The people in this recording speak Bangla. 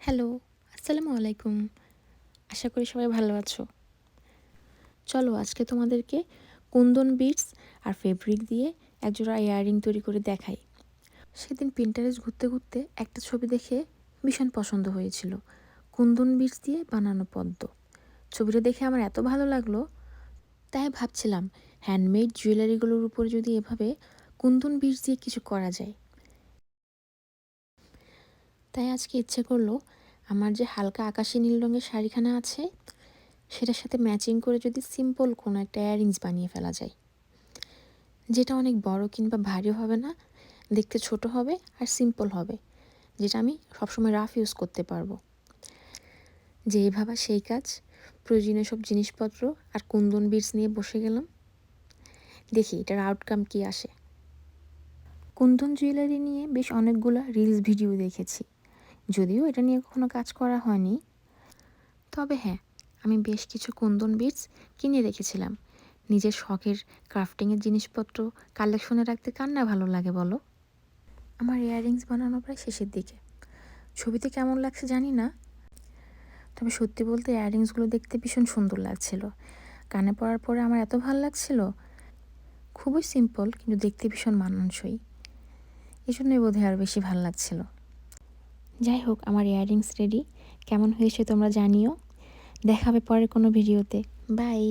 হ্যালো, আসসালামু আলাইকুম। আশা করি সবাই ভালো আছো। চলো আজকে তোমাদেরকে কুন্দন বিটস আর ফেব্রিক দিয়ে একজোড়া ইয়াররিং তৈরি করে দেখাই। সেদিন পিন্টারেস্ট ঘুরতে ঘুরতে একটা ছবি দেখে ভীষণ পছন্দ হয়েছিল, কুন্দন বিটস দিয়ে বানানো পদ্ম। ছবিটা দেখে আমার এত ভালো লাগলো, তাই ভাবছিলাম হ্যান্ডমেড জুয়েলারিগুলোর উপর যদি এভাবে কুন্দন বিটস দিয়ে কিছু করা যায়। তাই আজকে ইচ্ছে করলো আমার যে হালকা আকাশি নীল রঙের শাড়িখানা আছে সেটার সাথে ম্যাচিং করে যদি সিম্পল কোনো একটা ইয়াররিংস বানিয়ে ফেলা যায়, যেটা অনেক বড় কিংবা ভারী হবে না, দেখতে ছোট হবে আর সিম্পল হবে, যেটা আমি সবসময় রাফ ইউজ করতে পারবো। যেই ভাবা সেই কাজ, প্রয়োজনীয় সব জিনিসপত্র আর কুন্দন বিটস নিয়ে বসে গেলাম, দেখি এটার আউটকাম কি আসে। কুন্দন জুয়েলারি নিয়ে বেশ অনেকগুলো রিলস ভিডিও দেখেছি, যদিও এটা নিয়ে কখনো কাজ করা হয়নি। তবে হ্যাঁ, আমি বেশ কিছু কুন্দন বিটস কিনে রেখেছিলাম। নিজের শখের ক্রাফটিংয়ের জিনিসপত্র কালেকশনে রাখতে কার না ভালো লাগে বলো। আমার ইয়াররিংস বানানো প্রায় শেষের দিকে। ছবিতে কেমন লাগছে জানি না, তবে সত্যি বলতে ইয়াররিংসগুলো দেখতে ভীষণ সুন্দর লাগছিল। কানে পরার পরে আমার এত ভালো লাগছিল, খুবই সিম্পল কিন্তু দেখতে ভীষণ মানানসই, এই জন্যই বোধহয় আরও বেশি ভালো লাগছিল। যাই হোক, আমার ইয়াররিংস রেডি। কেমন হয়েছে তোমরা জানিও। দেখা হবে পরের কোনো ভিডিওতে। বাই।